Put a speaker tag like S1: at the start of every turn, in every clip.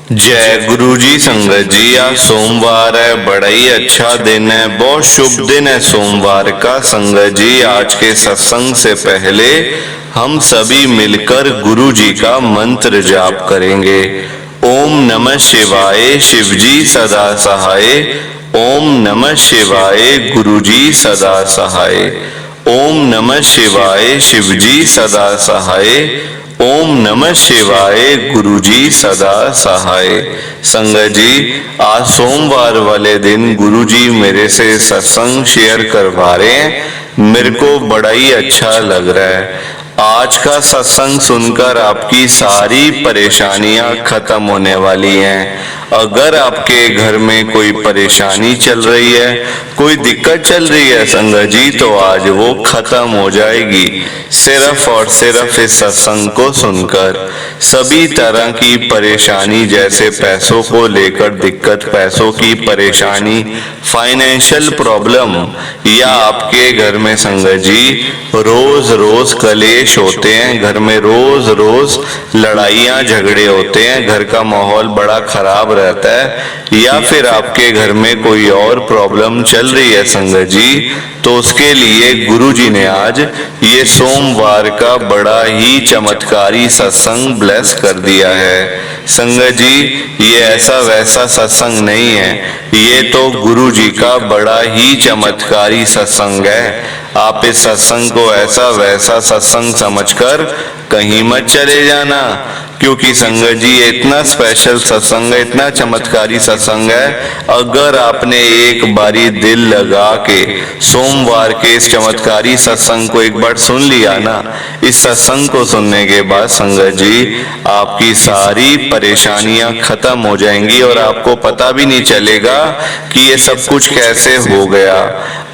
S1: जय गुरु जी। संगत जी, आज सोमवार है, बड़ा ही अच्छा दिन है, बहुत शुभ दिन है सोमवार का। संगत जी, आज के सत्संग से पहले हम सभी मिलकर गुरु जी का मंत्र जाप करेंगे। ओम नमः शिवाय, शिव जी सदा सहाय। ओम नमः शिवाय, गुरु जी सदा सहाय। ओम नमः शिवाय, शिव जी सदा सहाय। ओम नमः शिवाय, गुरु जी सदा सहाय। संगत जी, आज सोमवार वाले दिन गुरु जी मेरे से सत्संग शेयर करवा रहे हैं। मेरे को बड़ा ही अच्छा लग रहा है। आज का सत्संग सुनकर आपकी सारी परेशानियां खत्म होने वाली हैं। अगर आपके घर में कोई परेशानी चल रही है, कोई दिक्कत चल रही है संगत जी, तो आज वो खत्म हो जाएगी सिर्फ और सिर्फ इस सत्संग को सुनकर। सभी तरह की परेशानी, जैसे पैसों को लेकर दिक्कत, पैसों की परेशानी, फाइनेंशियल प्रॉब्लम, या आपके घर में संगत जी रोज रोज कलेश होते हैं, घर में रोज रोज लड़ाइयां झगड़े होते हैं, घर का माहौल बड़ा खराब रहता है, या फिर आपके घर में कोई और प्रॉब्लम चल रही है संगत जी, तो उसके लिए गुरु जी ने आज ये सोमवार का बड़ा ही चमत्कारी सत्संग ब्लेस कर दिया है। संगत जी, ये ऐसा वैसा सत्संग नहीं है, ये तो गुरु जी का बड़ा ही चमत्कारी सत्संग है। आप इस सत्संग को ऐसा वैसा सत्संग समझकर कहीं मत चले जाना, क्योंकि संगत जी ये इतना स्पेशल सत्संग है, इतना चमत्कारी सत्संग है। अगर आपने एक बारी दिल लगा के सोमवार के इस चमत्कारी सत्संग को एक बार सुन लिया ना, इस सत्संग को सुनने के बाद संगत जी आपकी सारी परेशानियां खत्म हो जाएंगी और आपको पता भी नहीं चलेगा कि ये सब कुछ कैसे हो गया।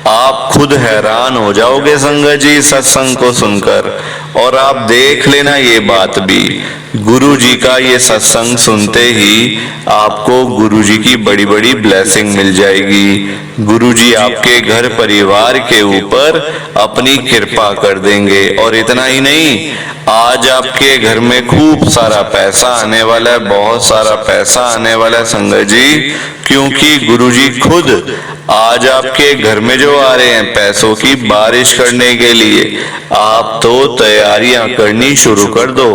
S1: आप खुद हैरान हो जाओगे संगत जी सत्संग को सुनकर। और आप देख लेना ये बात भी, गुरु जी का ये सत्संग सुनते ही आपको गुरु जी की बड़ी बड़ी ब्लेसिंग मिल जाएगी। गुरु जी आपके घर परिवार के ऊपर अपनी कृपा कर देंगे। और इतना ही नहीं, आज आपके घर में खूब सारा पैसा आने वाला है, बहुत सारा पैसा आने वाला है संगत जी, क्योंकि गुरु जी खुद आज आपके घर में जो आ रहे हैं पैसों की बारिश करने के लिए। आप तो तैयारियां करनी शुरू कर दो।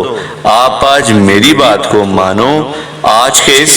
S1: आप आज मेरी बात को मानो, आज के इस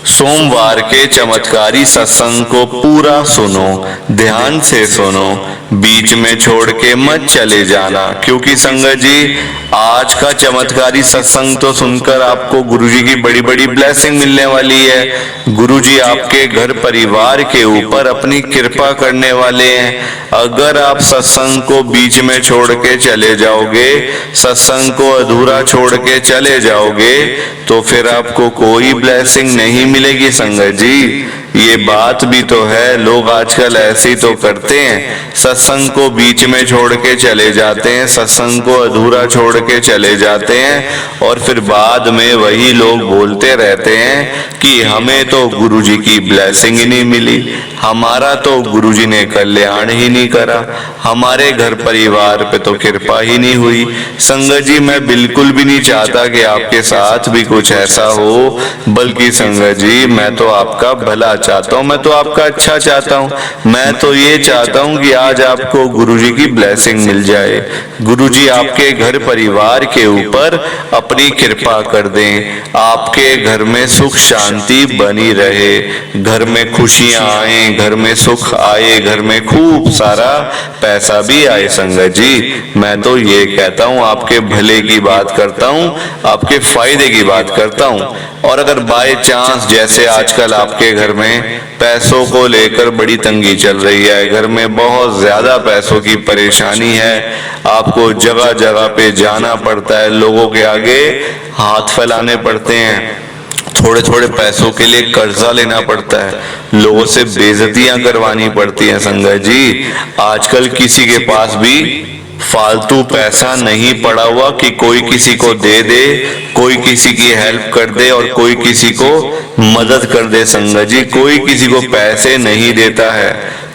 S1: सोमवार के चमत्कारी सत्संग को पूरा सुनो, ध्यान से सुनो, बीच में छोड़ के मत चले जाना, क्योंकि संगत जी आज का चमत्कारी सत्संग तो सुनकर आपको गुरुजी की बड़ी बड़ी ब्लेसिंग मिलने वाली है। गुरुजी आपके घर परिवार के ऊपर अपनी कृपा करने वाले हैं। अगर आप सत्संग को बीच में छोड़ के चले जाओगे, सत्संग को अधूरा छोड़ के चले जाओगे, तो फिर आपको कोई ब्लेसिंग नहीं मिलेगी संगत जी। ये बात भी तो है, लोग आजकल ऐसे ही तो करते हैं, सत्संग को बीच में छोड़ के चले जाते हैं, सत्संग को अधूरा छोड़ के चले जाते हैं, और फिर बाद में वही लोग बोलते रहते हैं कि हमें तो गुरुजी की ब्लेसिंग ही नहीं मिली, हमारा तो गुरुजी ने कल्याण ही नहीं करा, हमारे घर परिवार पे तो कृपा ही नहीं हुई। संगत जी, मैं बिल्कुल भी नहीं चाहता कि आपके साथ भी कुछ ऐसा हो, बल्कि संगत जी मैं तो आपका भला चाहता हूँ, मैं तो आपका अच्छा चाहता हूँ। मैं तो ये चाहता हूँ कि आज आपको गुरुजी की ब्लेसिंग मिल जाए, गुरुजी आपके घर परिवार के ऊपर अपनी कृपा कर दें, आपके घर में सुख शांति बनी रहे, घर में खुशियां आए, घर में सुख आए, घर में खूब सारा पैसा भी आए। संगत जी मैं तो ये कहता हूँ, आपके भले की बात करता हूँ, आपके फायदे की बात करता हूँ। और अगर बाय चांस जैसे आजकल आपके घर में पैसों को लेकर बड़ी तंगी चल रही है, घर में बहुत ज्यादा पैसों की परेशानी है, आपको जगह जगह पे जाना पड़ता है, लोगों के आगे हाथ फैलाने पड़ते हैं, थोड़े थोड़े पैसों के लिए कर्जा लेना पड़ता है, लोगों से बेइज्जतियां करवानी पड़ती हैं। संगत जी आजकल किसी के पास भी फालतू पैसा नहीं पड़ा हुआ कि कोई किसी को दे दे, कोई किसी की हेल्प कर दे और कोई किसी को मदद कर दे। संगत जी कोई किसी को पैसे नहीं देता है,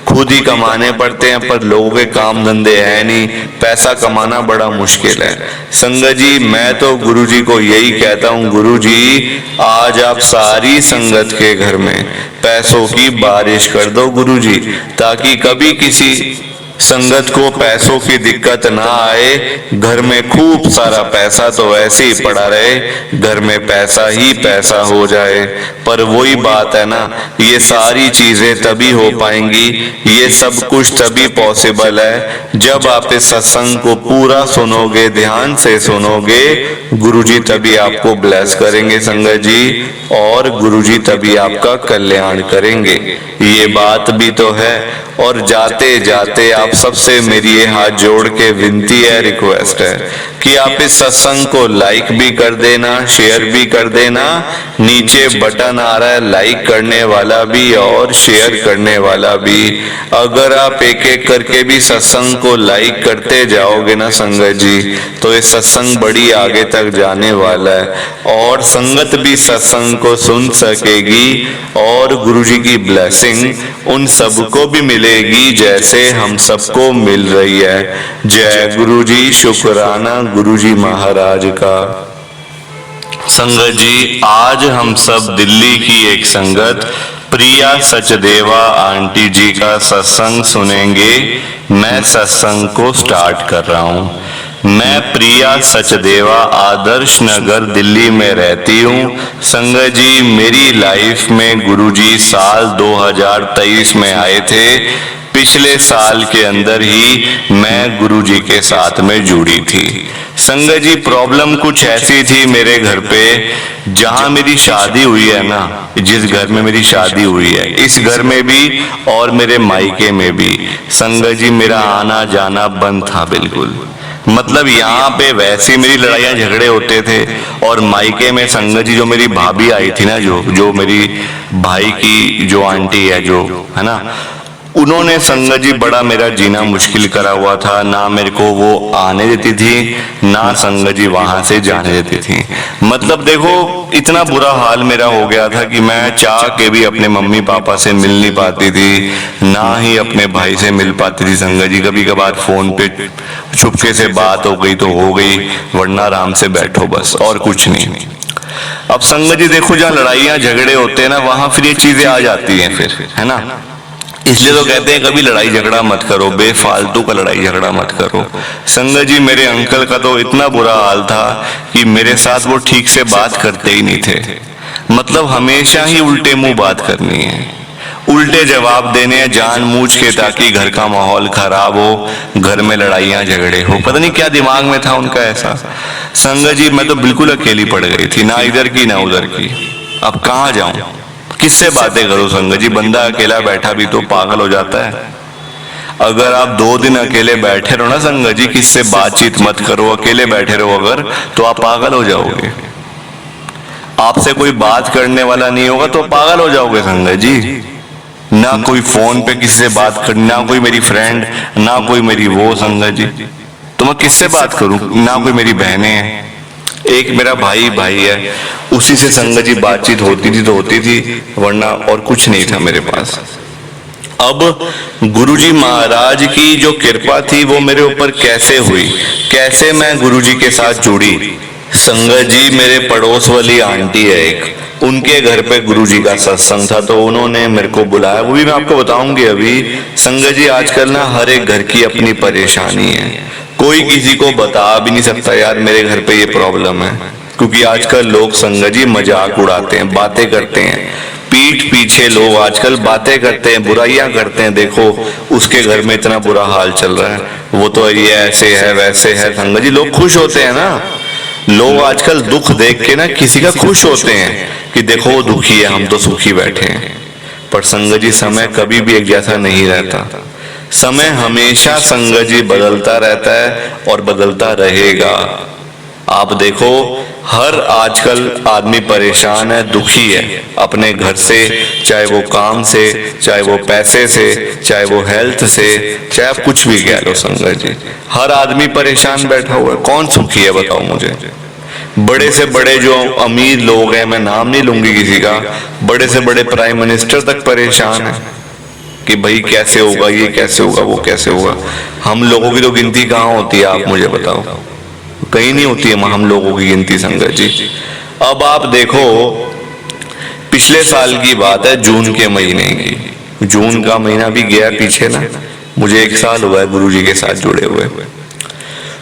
S1: खुद ही कमाने पड़ते हैं, पर लोगों के काम धंधे है नहीं, पैसा कमाना बड़ा मुश्किल है। संगत जी मैं तो गुरु जी को यही कहता हूँ, गुरु जी आज आप सारी संगत के घर में पैसों की बारिश कर दो गुरु जी, ताकि कभी किसी संगत को पैसों की दिक्कत ना आए। घर में खूब सारा पैसा तो ऐसे ही पड़ा रहे, घर में पैसा ही पैसा हो जाए। पर वही बात है ना, ये सारी चीजें तभी हो पाएंगी, ये सब कुछ तभी पॉसिबल है जब आप इस सत्संग को पूरा सुनोगे, ध्यान से सुनोगे। गुरुजी तभी आपको ब्लेस करेंगे संगत जी, और गुरुजी तभी आपका कल्याण करेंगे। ये बात भी तो है। और जाते जाते आप सबसे मेरी ये हाथ जोड़ के विनती है, रिक्वेस्ट है कि आप इस सत्संग को लाइक भी कर देना, शेयर भी कर देना। नीचे बटन आ रहा है लाइक करने वाला भी और शेयर करने वाला भी। अगर आप एक एक करके भी सत्संग को लाइक करते जाओगे ना संगत जी, तो ये सत्संग बड़ी आगे तक जाने वाला है और संगत भी सत्संग को सुन सकेगी और गुरुजी की ब्लेसिंग उन सबको भी मिलेगी जैसे हम सबको मिल रही है। जय गुरुजी, शुक्राना गुरुजी महाराज का। संगत जी आज हम सब दिल्ली की एक संगत प्रिया सचदेवा आंटी जी का सत्संग सुनेंगे। मैं सत्संग को स्टार्ट कर रहा हूँ। मैं प्रिया सचदेवा आदर्श नगर दिल्ली में रहती हूँ। संगत जी मेरी लाइफ में गुरुजी साल 2023 में आए थे। पिछले साल के अंदर ही मैं गुरुजी के साथ में जुड़ी थी। संगत जी प्रॉब्लम कुछ ऐसी थी मेरे घर पे, जहां मेरी शादी हुई है ना, जिस घर में मेरी शादी हुई है, इस घर में भी और मेरे मायके में भी संगत जी मेरा आना जाना बंद था बिल्कुल। मतलब यहाँ पे वैसे मेरी लड़ाइयाँ झगड़े होते थे और मायके में संगत जी जो मेरी भाभी आई थी ना, जो मेरी भाई की जो आंटी है जो है ना, उन्होंने संगत जी बड़ा मेरा जीना मुश्किल करा हुआ था। ना मेरे को वो आने देती थी, ना संगत जी वहां से जाने देती थी। मतलब देखो इतना बुरा हाल मेरा हो गया था कि मैं चाह के भी अपने मम्मी पापा से मिल नहीं पाती थी, ना ही अपने भाई से मिल पाती थी। संगत जी कभी कभार फोन पे चुपके से बात हो गई तो हो गई, वरना आराम से बैठो बस, और कुछ नहीं। अब संगत जी देखो जहाँ लड़ाइयाँ झगड़े होते हैं ना, वहां फिर ये चीजें आ जाती हैं फिर, है ना। इसलिए तो कहते हैं कभी लड़ाई झगड़ा मत करो, बेफालतू का लड़ाई झगड़ा मत करो। संगत जी मेरे अंकल का तो इतना बुरा हाल था कि मेरे साथ वो ठीक से बात करते ही नहीं थे। मतलब हमेशा ही उल्टे मुंह बात करनी है, उल्टे जवाब देने हैं जानबूझ के, ताकि घर का माहौल खराब हो, घर में लड़ाइयाँ झगड़े हो। पता नहीं क्या दिमाग में था उनका ऐसा। संगत जी मैं तो बिल्कुल अकेली पड़ गई थी, ना इधर की ना उधर की। अब कहाँ जाऊं, किससे बातें करो संगत जी। बंदा अकेला बैठा भी तो पागल हो जाता है। अगर आप 2 दिन अकेले बैठे रहो ना संगत जी, किससे बातचीत मत करो, अकेले बैठे रहो अगर, तो आप पागल हो जाओगे। आपसे कोई बात करने वाला नहीं होगा तो पागल हो जाओगे संगत जी। ना कोई फोन पे किसी से बात करनी, ना कोई मेरी फ्रेंड, ना कोई मेरी वो संगत जी, तो मैं किससे बात करूं। ना कोई मेरी बहनें हैं, एक मेरा भाई है, उसी से संगत जी बातचीत होती थी तो होती थी, वरना और कुछ नहीं था मेरे पास। अब गुरुजी महाराज की जो कृपा थी वो मेरे ऊपर कैसे हुई, कैसे मैं गुरुजी के साथ जुड़ी। संगत जी मेरे पड़ोस वाली आंटी है एक, उनके घर पे गुरुजी का सत्संग था, तो उन्होंने मेरे को बुलाया। वो भी मैं आपको बताऊंगी अभी। संगत जी आजकल ना हर एक घर की अपनी परेशानी है, कोई किसी को बता भी नहीं सकता यार मेरे घर पे ये प्रॉब्लम है, क्योंकि आजकल लोग संगत जी मजाक उड़ाते हैं, बातें करते हैं, पीठ पीछे लोग आजकल बातें करते हैं, बुराइयां करते हैं। देखो उसके घर में इतना बुरा हाल चल रहा है, वो तो ये ऐसे है वैसे है। संगत जी लोग खुश होते हैं ना, लोग आजकल दुख देख के ना किसी का खुश होते हैं कि देखो वो दुखी है, हम तो सुखी बैठे हैं। पर संगत जी समय कभी भी एक जैसा नहीं रहता, समय हमेशा संगत जी बदलता रहता है और बदलता रहेगा। आप देखो हर आजकल आदमी परेशान है, दुखी है अपने घर से, चाहे वो काम से, चाहे वो पैसे से, चाहे वो हेल्थ से, चाहे आप कुछ भी कह लो संगत जी, हर आदमी परेशान बैठा हुआ है। कौन सुखी है बताओ मुझे। बड़े से बड़े जो अमीर लोग हैं, मैं नाम नहीं लूंगी किसी का, बड़े से बड़े प्राइम मिनिस्टर तक परेशान है कि भाई कैसे होगा, ये कैसे होगा, वो कैसे होगा। हम लोगों की तो गिनती कहाँ होती है, आप मुझे बताओ, कहीं नहीं होती है हम लोगों की गिनती संगत जी। अब आप देखो, पिछले साल की बात है, जून के महीने की। जून का महीना भी गया पीछे ना, मुझे 1 साल हुआ है गुरुजी के साथ जुड़े हुए।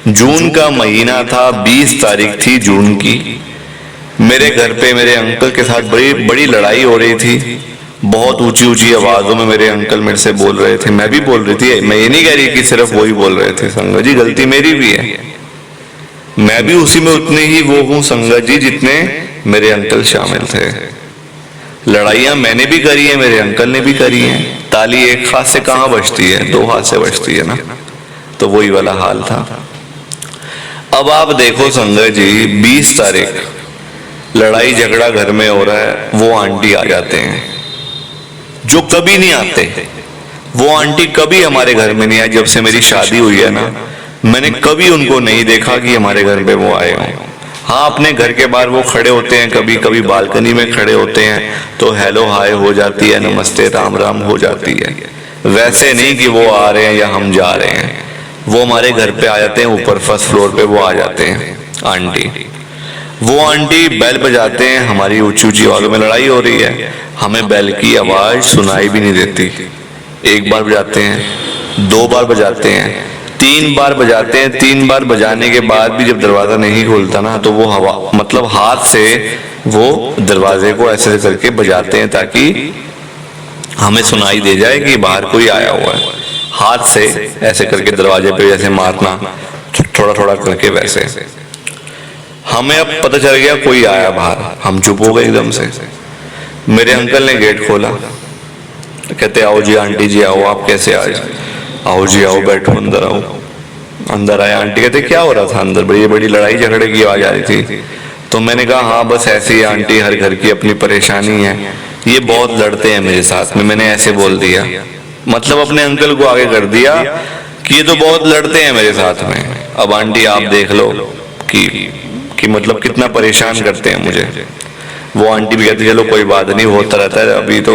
S1: जून का महीना था, 20 तारीख थी जून की। मेरे घर पे मेरे अंकल के साथ बड़ी बड़ी लड़ाई हो रही थी। बहुत ऊंची ऊंची आवाजों में मेरे अंकल मेरे से बोल रहे थे, मैं भी बोल रही थी। मैं ये नहीं कह रही कि सिर्फ वही बोल रहे थे संगत जी, गलती मेरी भी है। मैं भी उसी में उतने ही वो हूँ संगत जी जितने मेरे अंकल शामिल थे। लड़ाइयां मैंने भी करी है, मेरे अंकल ने भी करी है। ताली एक हाथ से कहाँ बजती है, 2 हाथ से बजती है ना। तो वही वाला हाल था। अब आप देखो संगत जी, 20 तारीख लड़ाई झगड़ा घर में हो रहा है। वो आंटी आ जाते हैं जो कभी नहीं आते। वो आंटी कभी हमारे घर में नहीं आई। जब से मेरी शादी हुई है ना, मैंने कभी उनको नहीं देखा कि हमारे घर पे वो आए हों। हाँ, अपने घर के बाहर वो खड़े होते हैं, कभी कभी बालकनी में खड़े होते हैं तो हेलो हाय हो जाती है, नमस्ते राम राम हो जाती है। वैसे नहीं कि वो आ रहे हैं या हम जा रहे हैं। वो हमारे घर पे आ जाते हैं, ऊपर फर्स्ट फ्लोर पे वो आ जाते हैं आंटी। वो आंटी बेल बजाते हैं, हमारी ऊंची ऊंची आवाज़ों में लड़ाई हो रही है, हमें बेल की आवाज सुनाई भी नहीं देती। 1 बार बजाते हैं, 2 बार बजाते हैं, 3 बार बजाते हैं। 3 बार बजाने के बाद भी जब दरवाजा नहीं खुलता ना, तो वो हवा मतलब हाथ से वो दरवाजे को ऐसे करके बजाते हैं ताकि हमें सुनाई दे जाए कि बाहर कोई आया हुआ है। हाथ से ऐसे करके दरवाजे पे जैसे मारना, थोड़ा थोड़ा करके वैसे। हमें अब पता चल गया कोई आया बाहर, हम चुप हो गए एकदम से। मेरे अंकल ने गेट खोला, कहते आओ जी आंटी जी आओ, आप कैसे आज, आओ जी आओ, बैठो अंदर आओ। अंदर आए आंटी, कहते क्या हो रहा था अंदर, बड़ी बड़ी लड़ाई झगड़े की आवाज आ रही थी। तो मैंने कहा हाँ बस ऐसी ही आंटी, हर घर की अपनी परेशानी है, ये बहुत लड़ते हैं मेरे साथ में। मैंने ऐसे बोल दिया, मतलब अपने अंकल को आगे कर दिया कि ये तो बहुत लड़ते हैं मेरे साथ में। अब आंटी आप देख लो कि मतलब कितना परेशान करते हैं मुझे। वो आंटी भी कहती चलो कोई बात नहीं, होता रहता है, अभी तो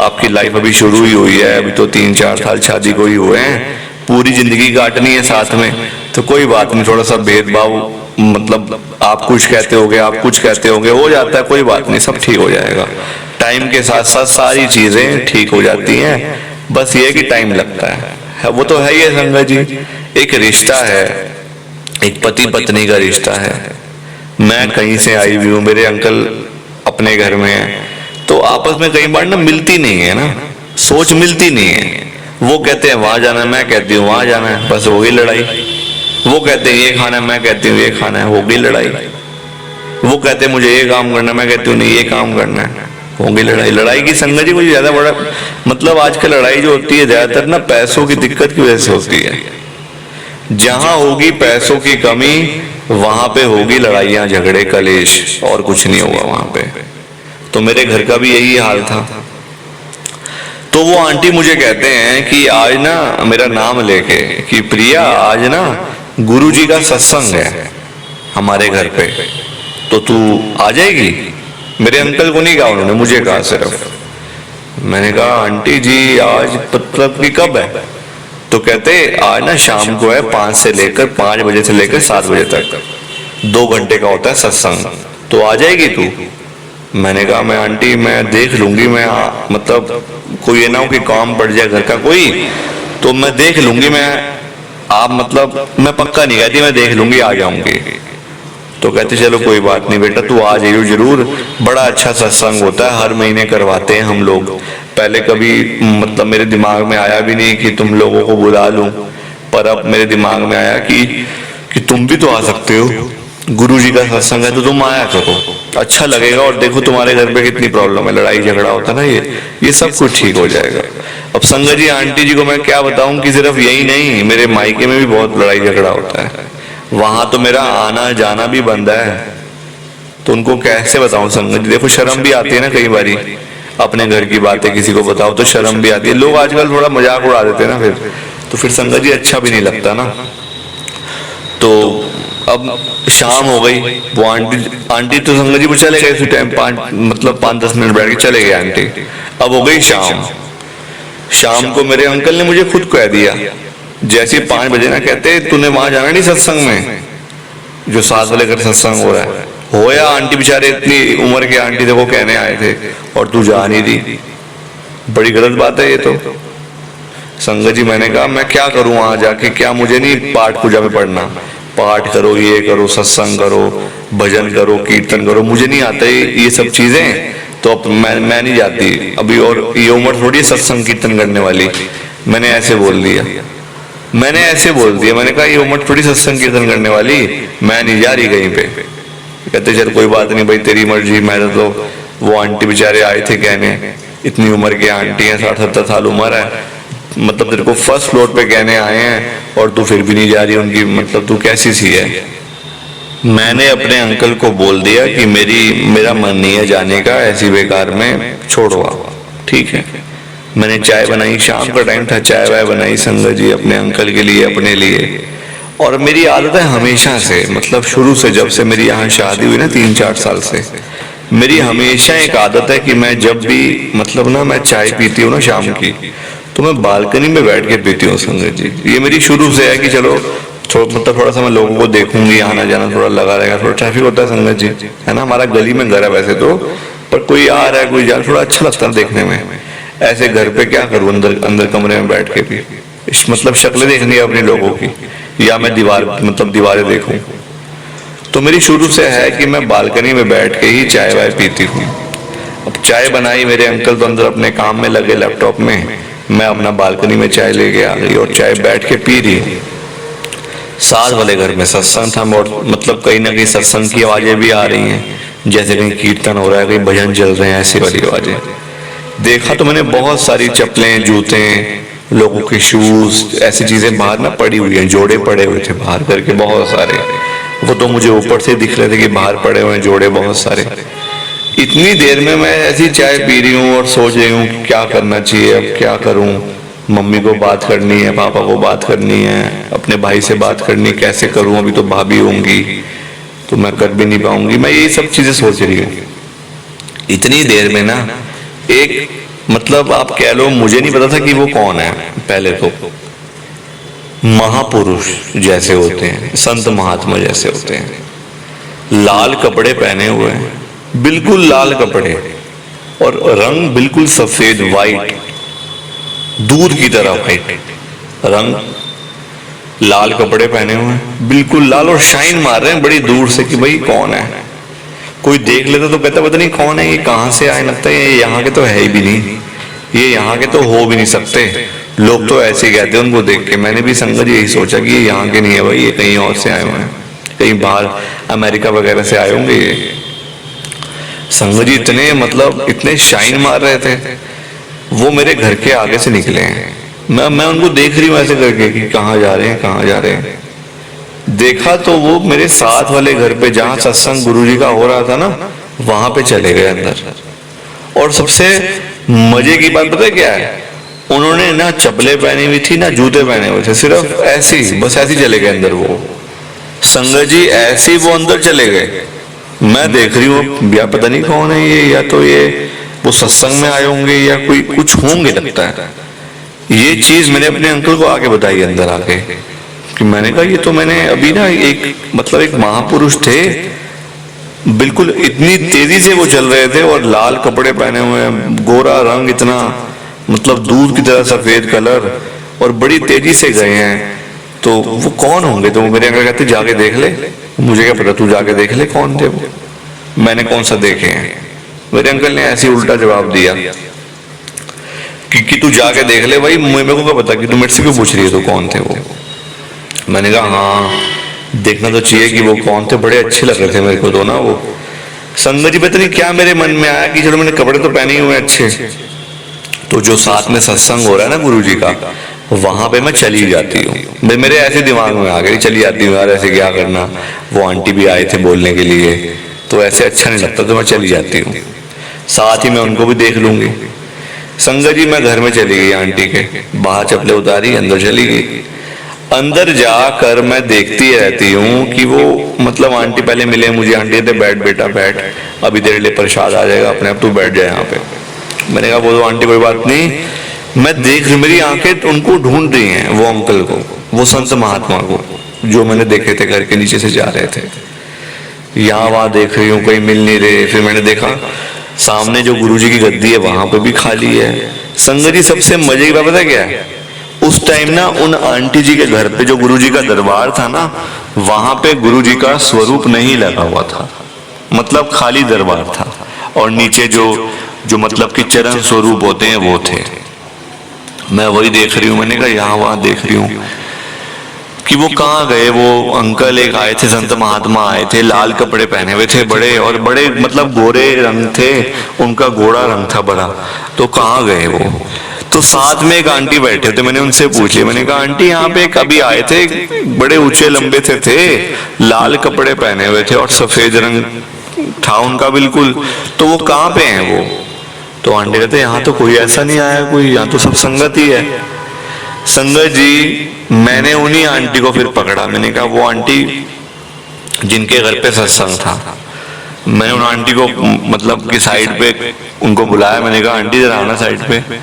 S1: आपकी लाइफ अभी शुरू ही हुई है, अभी तो 3-4 साल शादी को ही हुए हैं, पूरी जिंदगी काटनी है साथ में, तो कोई बात नहीं, थोड़ा सा भेदभाव मतलब आप कुछ कहते होगे, आप कुछ कहते होगे, हो जाता है, कोई बात नहीं, सब ठीक हो जाएगा। टाइम के साथ साथ सारी चीजें ठीक हो जाती हैं, बस ये कि टाइम लगता है। वो तो है ही है संगत जी, एक रिश्ता है, एक पति पत्नी का रिश्ता है। मैं कहीं से आई हुई हूँ, मेरे अंकल अपने घर में है, तो आपस में कई बार ना मिलती नहीं है ना, सोच मिलती नहीं है। वो कहते हैं वहां जाना है, मैं कहती हूँ वहां जाना है, बस हो गई लड़ाई। वो कहते हैं ये खाना है, मैं कहती हूँ ये खाना है, हो गई लड़ाई। वो कहते हैं मुझे ये काम करना है, मैं कहती हूँ नहीं ये काम करना है, हो गई लड़ाई। लड़ाई की संगत जी मुझे ज्यादा बड़ा मतलब आजकल लड़ाई जो होती है ज्यादातर ना पैसों की दिक्कत की वजह से होती है। जहां होगी पैसों की कमी, वहां पे होगी लड़ाइयां झगड़े कलेश, और कुछ नहीं होगा वहां पे। तो मेरे घर का भी यही हाल था। तो वो आंटी मुझे कहते हैं कि आज ना, मेरा नाम लेके, कि प्रिया आज ना गुरुजी का सत्संग है हमारे घर पे, तो तू आ जाएगी। मेरे अंकल को नहीं कहा उन्होंने, मुझे कहा सिर्फ। मैंने कहा आंटी जी आज मतलब कि कब है, तो कहते आज ना शाम को है, 5 बजे से लेकर 7 बजे तक 2 घंटे का होता है सत्संग, तो आ जाएगी तू। मैंने कहा मैं आंटी मैं देख लूंगी, मैं मतलब कोई ये ना हो कि काम पड़ जाए घर का कोई, तो मैं देख लूंगी, मैं आप मतलब मैं पक्का नहीं कहती, मैं देख लूंगी आ जाऊंगी। तो कहते चलो कोई बात नहीं बेटा तू आ जाइयो जरूर, बड़ा अच्छा सत्संग होता है, हर महीने करवाते हैं हम लोग। पहले कभी मतलब मेरे दिमाग में आया भी नहीं कि तुम लोगों को बुला लूं, पर अब मेरे दिमाग में आया कि तुम भी तो आ सकते हो, गुरुजी का सत्संग है तो तुम आया करो, अच्छा लगेगा। और देखो तुम्हारे घर पे कितनी प्रॉब्लम है, लड़ाई झगड़ा होता ना, ये सब कुछ ठीक हो जाएगा। अब संगत जी आंटी जी को मैं क्या बताऊं कि सिर्फ यही नहीं, मेरे मायके में भी बहुत लड़ाई झगड़ा होता है, वहां तो मेरा आना जाना भी बंद है। तो उनको कैसे बताऊं संगत जी, देखो शर्म भी आती है ना, कई बारी अपने घर की बातें किसी को बताओ तो शर्म भी आती है। लोग आजकल थोड़ा मजाक उड़ा देते हैं ना, फिर संगत जी अच्छा भी नहीं लगता ना। तो अब शाम हो गई, वो आंटी तो संगत जी वो चले गए उसी टाइम, 5-10 मिनट बैठ के चले गए आंटी। अब हो गई शाम, शाम को मेरे अंकल ने मुझे खुद कह दिया, जैसे 5 बजे ना, कहते तूने वहां जाना नहीं सत्संग में, जो 7 वाले घर सत्संग हो रहा है। होया आंटी बेचारे इतनी उम्र के आंटी थे, वो कहने आए थे और तू जा नहीं रही, बड़ी गलत बात है ये तो। संगत जी मैंने कहा मैं क्या करूं वहां जाके, क्या मुझे नहीं पाठ पूजा में पढ़ना, पाठ करो, ये करो, सत्संग करो, भजन करो, कीर्तन करो, मुझे नहीं आता ये सब चीजें, तो अब मैं नहीं जाती अभी, और ये उम्र थोड़ी सत्संग कीर्तन करने वाली। मैंने ऐसे बोल दिया, मैंने कहा ये उम्र थोड़ी सत्संग कीर्तन करने वाली, मैं नहीं जा रही कहीं पे। कहते चल कोई बात नहीं भाई, तेरी मर्जी। मैं तो वो आंटी बेचारे आए थे कहने, इतनी उम्र के आंटी हैं, 60-70 साल उम्र है, मतलब तेरे को फर्स्ट फ्लोर पे कहने आए हैं और तू फिर भी नहीं जा रही उनकी, मतलब तू कैसी सी है। मैंने अपने अंकल को बोल दिया कि मेरा मन नहीं है जाने का, ऐसी बेकार में छोड़ो आप, ठीक है। मैंने चाय बनाई, शाम का टाइम था, चाय वाय बनाई संगत जी अपने अंकल के लिए, अपने लिए। और मेरी आदत है हमेशा से, मतलब शुरू से, जब से मेरी यहाँ शादी हुई ना 3-4 साल से, मेरी हमेशा एक आदत है कि मैं जब भी मतलब ना मैं चाय पीती हूँ ना शाम की, तो मैं बालकनी में बैठ के पीती हूँ संगत जी। ये मेरी शुरू से है कि चलो मतलब थोड़ा सा मैं लोगों को देखूंगी, आना जाना थोड़ा लगा रहेगा, थोड़ा ट्रैफिक होता है संगत जी, है ना। हमारा गली में घर है वैसे तो, पर कोई आ रहा है कोई जा, थोड़ा अच्छा लगता है देखने में। ऐसे घर पे क्या करूँ, अंदर कमरे में बैठ के भी मतलब शक्लें देखनी है अपने लोगों की, या मैं दीवारें देखूं। तो मेरी शुरू से है कि मैं बालकनी में बैठ के ही चाय वाय पीती हूँ। अब चाय बनाई, मेरे अंकल तो अंदर अपने काम में लगे लैपटॉप में, मैं अपना बालकनी में चाय लेके आ गई और चाय बैठ के पी रही। 7 वाले घर में सत्संग था, मतलब कहीं ना कहीं सत्संग की आवाजें भी आ रही हैं, जैसे कहीं कीर्तन हो रहा है, कहीं भजन चल रहे हैं, ऐसी वाली आवाजें। देखा तो मैंने बहुत सारी चप्पलें, जूते, लोगों के शूज, ऐसी चीजें बाहर ना पड़ी हुई हैं, जोड़े पड़े हुए थे बाहर करके बहुत सारे। वो तो मुझे ऊपर से दिख रहे थे कि बाहर पड़े हुए हैं जोड़े बहुत सारे। इतनी देर में मैं ऐसी चाय पी रही हूँ और सोच रही हूँ क्या करना चाहिए, अब क्या करूँ। मम्मी को बात करनी है, पापा को बात करनी है, अपने भाई से बात करनी, कैसे करूँ, अभी तो भाभी होंगी तो मैं कर भी नहीं पाऊंगी। मैं यही सब चीजें सोच रही हूँ। इतनी देर में ना एक मतलब आप कह लो, मुझे नहीं पता था कि वो कौन है। पहले तो महापुरुष जैसे होते हैं, संत महात्मा जैसे होते हैं, लाल कपड़े पहने हुए हैं, बिल्कुल लाल कपड़े, और रंग बिल्कुल सफेद, वाइट, दूध की तरह वाइट रंग, लाल कपड़े पहने हुए हैं, बिल्कुल लाल, और शाइन मार रहे हैं बड़ी दूर से कि भाई कौन है। कोई देख लेता तो कहता पता नहीं कौन है, ये कहां से आए, लगता है ये यहाँ के तो है ही भी नहीं, ये यहाँ के तो हो भी नहीं सकते। लोग तो ऐसे ही कहते हैं उनको देख के। मैंने भी संगत यही सोचा कि ये यहाँ के नहीं है भाई, ये कहीं और से आए हुए हैं, कहीं बाहर अमेरिका वगैरह से आए होंगे ये। संगत जी इतने मतलब इतने शाइन मार रहे थे, वो मेरे घर के आगे से निकले हैं। मैं उनको देख रही हूँ ऐसे करके कि कहाँ जा रहे हैं, कहाँ जा रहे हैं। देखा तो वो मेरे साथ वाले घर पे, जहाँ सत्संग गुरुजी का हो रहा था ना, वहां पे चले गए अंदर। और सबसे मजे की बात पता है क्या है, उन्होंने ना चप्पलें पहनी हुई थी ना जूते पहने हुए थे, सिर्फ ऐसे ही, बस ऐसे ही चले गए अंदर। वो संगत जी ऐसे ही वो अंदर चले गए। मैं देख रही हूँ या पता नहीं कौन है ये, या तो ये वो सत्संग में आए होंगे या कोई कुछ होंगे लगता है। ये चीज मैंने अपने अंकल को आके बताई अंदर आके, कि मैंने कहा ये तो मैंने अभी ना एक मतलब एक महापुरुष थे, बिल्कुल इतनी तेजी से वो चल रहे थे और लाल कपड़े पहने हुए हैं, गोरा रंग, इतना मतलब दूध की तरह सफेद कलर, और बड़ी तेजी से गए हैं। तो वो कौन होंगे? तो मेरे अंकल कहते जाके देख ले। मुझे क्या पता, तू जाके देख ले कौन थे वो, मैंने कौन सा देखे हैं। मेरे अंकल ने ऐसे उल्टा जवाब दिया कि तू जाके देख ले भाई, मेरे को क्या पता कि तू मेरे से क्यों पूछ रही है तो कौन थे वो। मैंने कहा हाँ देखना तो चाहिए कि वो कौन थे, बड़े अच्छे लग रहे थे मेरे को तो ना वो। संगत जी पता नहीं क्या मेरे मन में आया कि चलो मैंने कपड़े तो पहने हुए अच्छे, तो जो साथ में सत्संग हो रहा है ना गुरुजी का, वहां पे मैं चली जाती हूँ। मेरे ऐसे दिमाग में आ गई, चली जाती हूँ यार, ऐसे क्या करना, वो आंटी भी आए थे बोलने के लिए, तो ऐसे अच्छा नहीं लगता, तो मैं चली जाती हूँ, साथ ही मैं उनको भी देख लूंगी। संगत जी मैं घर में चली गई, आंटी के बाहर चप्पलें उतारी, अंदर चली गई। अंदर जाकर मैं देखती रहती हूँ कि वो मतलब आंटी पहले मिले मुझे, आंटी कहते बैठ बेटा बैठ, अभी तेरे लिए प्रसाद आ जाएगा, अपने आप तू बैठ जाए यहाँ पे। मैंने कहा बोलो आंटी कोई बात नहीं, मैं देख रही, मेरी आंखें उनको ढूंढ रही हैं, वो अंकल को, वो संत महात्मा को जो मैंने देखे थे घर के नीचे से जा रहे थे। यहाँ वहां देख रही हूँ, कहीं मिल नहीं रहे। फिर मैंने देखा सामने जो गुरुजी की गद्दी है वहां पे भी खाली है। संगत जी सबसे मजे की बात पता क्या है, उस टाइम ना उन आंटी जी के घर पे जो गुरुजी का दरबार था ना, वहां पे गुरुजी का स्वरूप नहीं लगा हुआ था, मतलब खाली दरबार था। और नीचे जो जो मतलब कि चरण स्वरूप होते हैं वो थे। मैं वही देख रही हूँ। मैंने कहा यहाँ वहां देख रही हूँ कि वो कहाँ गए। वो अंकल एक आए थे, संत महात्मा आए थे, लाल कपड़े पहने हुए थे बड़े, और बड़े मतलब गोरे रंग थे, उनका गोरा रंग था बड़ा। तो कहाँ गए वो? तो साथ में एक आंटी बैठे थे। मैंने उनसे पूछ लिया, मैंने कहा आंटी यहाँ पे कभी आए थे, बड़े ऊंचे लंबे थे, लाल कपड़े पहने हुए थे और सफेद रंग था उनका बिल्कुल, तो वो कहाँ पे हैं वो? तो आंटी कहते यहाँ तो कोई ऐसा नहीं आया, कोई यहाँ तो सब संगत ही है। संगत जी मैंने उन्हीं आंटी को फिर पकड़ा। मैंने कहा वो आंटी जिनके घर पे सत्संग था, मैंने उन आंटी को मतलब कि साइड पे उनको बुलाया। मैंने कहा आंटी जरा आना साइड पे।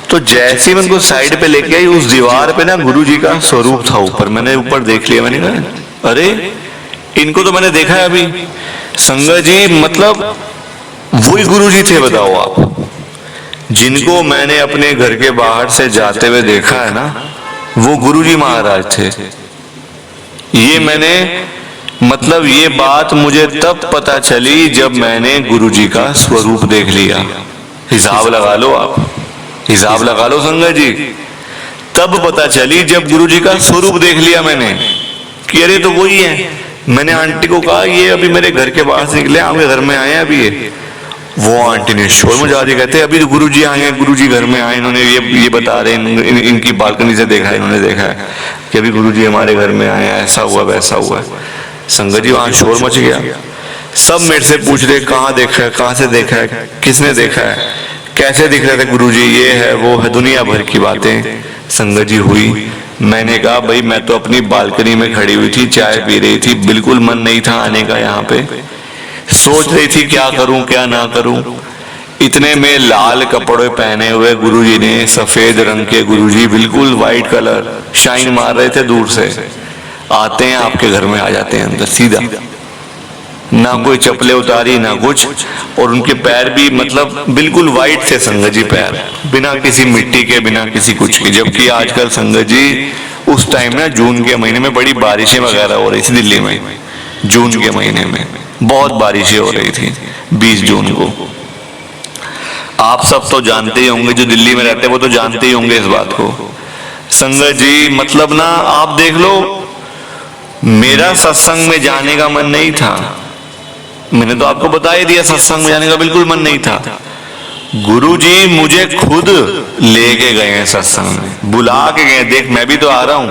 S1: तो जैसे ही मैं उनको साइड पे लेके आई, उस दीवार पे ना गुरुजी का स्वरूप था ऊपर। मैंने ऊपर देख लिया। मैंने कहा अरे इनको तो मैंने देखा है अभी। संगत जी मतलब वही गुरुजी थे, बताओ आप, जिनको मैंने अपने घर के बाहर से जाते हुए देखा है ना, वो गुरुजी महाराज थे। ये मैंने मतलब ये बात मुझे तब पता चली जब मैंने गुरुजी का स्वरूप देख लिया। हिसाब लगा लो आप, हिसाब लगा लो संगत जी। तब पता चली जब गुरुजी का स्वरूप देख लिया मैंने कि अरे तो वही है। मैंने आंटी को कहा ये अभी मेरे घर के बाहर से निकले, आपके घर में आए अभी ये। वो आंटी ने शोर मचा दिया, कहते अभी तो गुरुजी आए हैं, गुरुजी घर में आए, इन्होंने ये बता रहे हैं, इनकी बालकनी से देखा है, इन्होंने देखा है कि अभी गुरुजी हमारे घर में आए हैं, ऐसा हुआ वैसा हुआ है। संगत जी वहां शोर मच गया। सब मेरे से पूछ रहे कहाँ देखा है, कहाँ से देखा है, किसने देखा है, कैसे दिख रहे थे गुरुजी, ये है वो है, दुनिया भर की बातें संगत जी हुई। मैंने कहा भाई मैं तो अपनी बालकनी में खड़ी हुई थी, चाय पी रही थी, बिल्कुल मन नहीं था आने का यहाँ पे। सोच रही थी क्या करूं क्या ना करूं। इतने में लाल कपड़े पहने हुए गुरुजी ने, सफेद रंग के गुरुजी, बिल्कुल वाइट कलर, शाइन मार रहे थे दूर से, आते हैं आपके घर में, आ जाते हैं अंदर सीधा, ना कोई चप्पलें उतारी ना कुछ। और उनके पैर भी मतलब बिल्कुल वाइट थे संगत जी, पैर बिना किसी मिट्टी के, बिना किसी कुछ के। जबकि आजकल संगत जी उस टाइम ना जून के महीने में बड़ी बारिशें वगैरह हो रही थी दिल्ली में। जून के महीने में बहुत बारिशें हो रही थी 20 जून को। आप सब तो जानते ही होंगे, जो दिल्ली में रहते हैं वो तो जानते ही होंगे इस बात को। संगत जी मतलब ना आप देख लो, मेरा सत्संग में जाने का मन नहीं था। मैंने तो आपको बता ही दिया, सत्संग में जाने का बिल्कुल मन नहीं था। गुरुजी मुझे खुद लेके गए हैं सत्संग में, बुला के गए, देख मैं भी तो आ रहा हूं,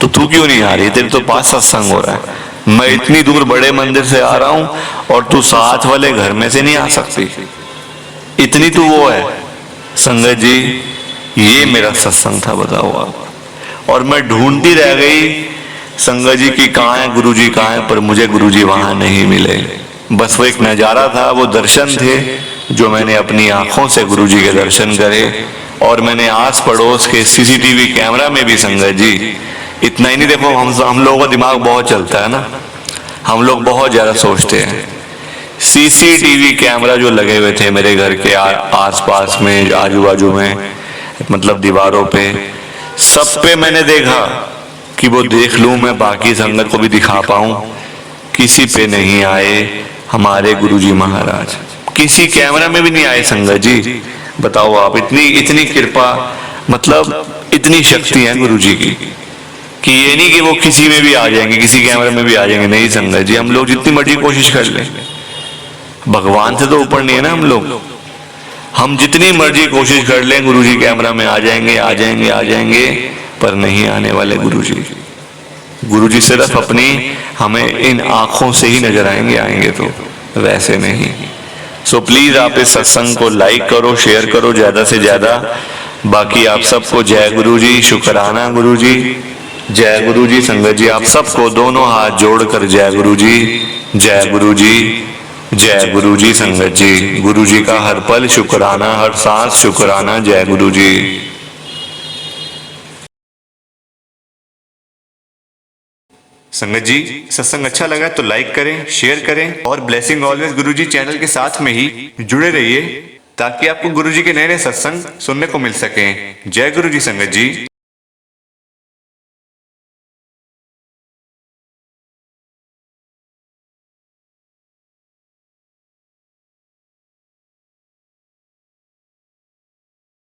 S1: तो तू क्यों नहीं आ रही, तेरे तो पास सत्संग हो रहा है, मैं इतनी दूर बड़े मंदिर से आ रहा हूं और तू साथ वाले घर में से नहीं आ सकती, इतनी तू वो है। संगत जी ये मेरा सत्संग था, बताओ आप। और मैं ढूंढती रह गई संगत जी की कहाँ है गुरुजी, कहाँ है, पर मुझे गुरुजी वहां नहीं मिले। बस वो एक नजारा था, वो दर्शन थे जो मैंने अपनी आंखों से गुरुजी के दर्शन करे। और मैंने आस पड़ोस के सीसीटीवी कैमरा में भी संगत जी, इतना ही नहीं, देखो हम लोगों का दिमाग बहुत चलता है ना, हम लोग बहुत ज्यादा सोचते हैं। सीसीटीवी कैमरा जो लगे हुए थे मेरे घर के आसपास में, आजू बाजू में, मतलब दीवारों पे, सब पे मैंने देखा कि वो देख लूं मैं, बाकी संगत को भी दिखा पाऊं। किसी पे नहीं आए हमारे गुरुजी महाराज, किसी कैमरा में भी नहीं आए संगत जी। बताओ आप, इतनी कृपा, मतलब इतनी शक्ति है गुरुजी की कि ये नहीं कि वो किसी में भी आ जाएंगे, किसी कैमरे में भी आ जाएंगे। नहीं संगत जी, हम लोग जितनी मर्जी कोशिश कर लें, भगवान से तो ऊपर नहीं है ना हम लोग। हम जितनी मर्जी कोशिश कर लें, गुरुजी कैमरा में आ जाएंगे, आ जाएंगे, आ जाएंगे, पर नहीं आने वाले गुरुजी। गुरुजी सिर्फ अपनी हमें इन आंखों से ही नजर आएंगे, आएंगे तो वैसे नहीं। सो प्लीज आप इस सत्संग को लाइक करो, शेयर करो ज्यादा से ज्यादा। बाकी आप सबको जय गुरुजी, शुक्राना गुरुजी, जय गुरुजी। संगत जी आप सबको दोनों हाथ जोड़कर जय गुरुजी, जय गुरुजी, जय गुरु जी संगत जी। गुरु जी का हर पल शुक्राना, हर सांस शुक्राना। जय गुरु जी। संगत जी, सत्संग अच्छा लगा तो लाइक करें, शेयर करें और ब्लेसिंग ऑलवेज गुरु जी चैनल के साथ में ही जुड़े रहिए ताकि आपको गुरु जी के नए नए सत्संग सुनने को मिल सकें। जय गुरु जी संगत जी।